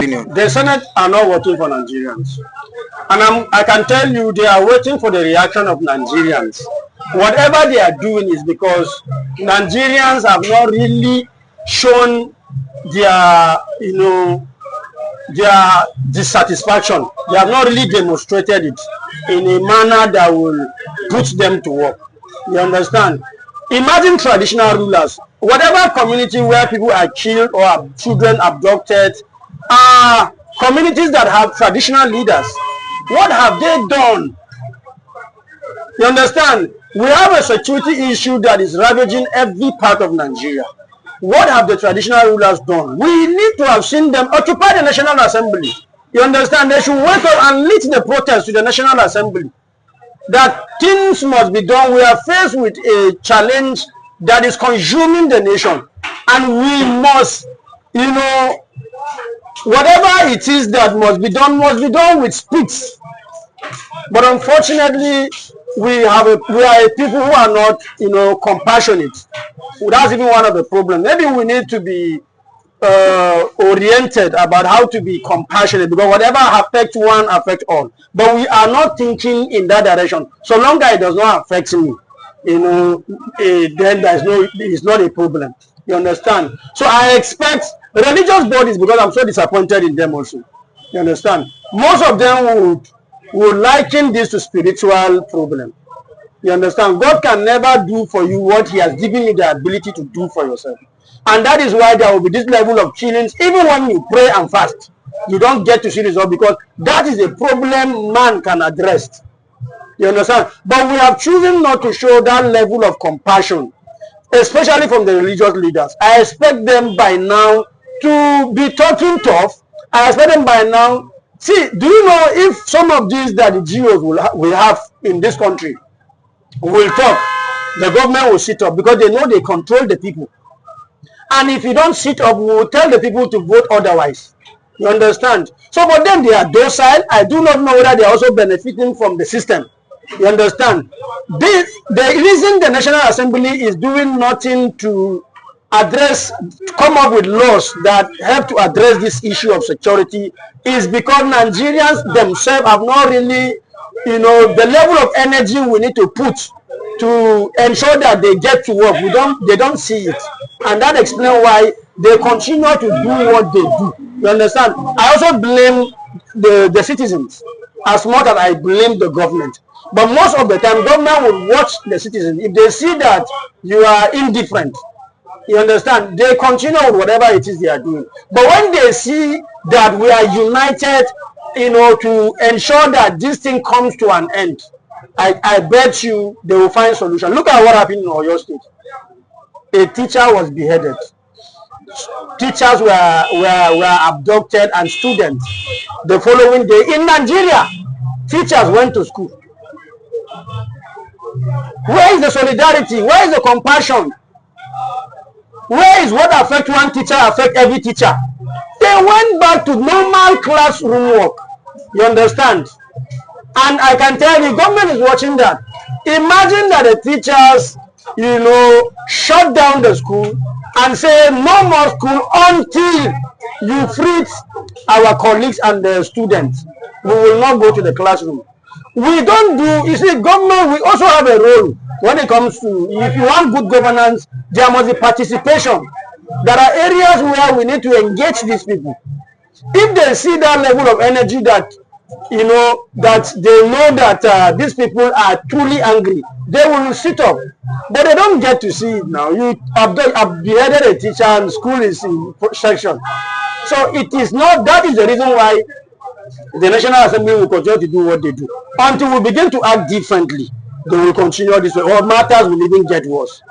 opinion? The Senate are not working for Nigerians. And I can tell you they are waiting for the reaction of Nigerians. Whatever they are doing is because Nigerians have not really shown their, their dissatisfaction. They have not really demonstrated it in a manner that will put them to work. You understand? Imagine traditional rulers. Whatever community where people are killed or have children abducted, communities that have traditional leaders, what have they done? You understand? We have a security issue that is ravaging every part of Nigeria. What have the traditional rulers done? We need to have seen them occupy the National Assembly. You understand? They should wake up and lead the protest to the National Assembly. That things must be done. We are faced with a challenge that is consuming the nation. And we must, whatever it is that must be done with speed. But unfortunately, we are a people who are not, compassionate. That's even one of the problems. Maybe we need to be oriented about how to be compassionate, because whatever affects one affects all. But we are not thinking in that direction. So long as it does not affect me, then it's not a problem. You understand? So I expect religious bodies, because I'm so disappointed in them also. You understand? Most of them would liken this to spiritual problem. You understand? God can never do for you what he has given you the ability to do for yourself. And that is why there will be this level of killings. Even when you pray and fast, you don't get to see results, because that is a problem man can address. You understand? But we have chosen not to show that level of compassion, especially from the religious leaders. I expect them by now to be talking tough. I expect them by now. See, do you know if some of these that the GOs will have in this country will talk, the government will sit up, because they know they control the people. And if you don't sit up, we will tell the people to vote otherwise. You understand? So for them, they are docile. I do not know whether they are also benefiting from the system. You understand? The reason the National Assembly is doing nothing to come up with laws that help to address this issue of security is because Nigerians themselves have not really, the level of energy we need to put to ensure that they get to work. They don't see it. And that explains why they continue to do what they do. You understand? I also blame the citizens as much as I blame the government. But most of the time, government will watch the citizens. If they see that you are indifferent, you understand, they continue with whatever it is they are doing. But when they see that we are united, to ensure that this thing comes to an end, I bet you they will find solution. Look at what happened in Oyo State. A teacher was beheaded. Teachers were abducted, and students the following day in Nigeria, teachers went to school. Where is the solidarity? Where is the compassion? Where is what affect one teacher affect every teacher? They went back to normal classroom work. You understand? And I can tell you, government is watching that. Imagine that the teachers, shut down the school and say no more school until you free our colleagues and the students. We will not go to the classroom. We don't do, you see, government, we also have a role when it comes to, if you want good governance, there must be participation. There are areas where we need to engage these people. If they see that level of energy that, that they know that these people are truly angry, they will sit up. But they don't get to see it now. You have beheaded a teacher and school is in section. So it is not, that is the reason why the National Assembly will continue to do what they do. Until we begin to act differently, they will continue this way, or matters will even get worse.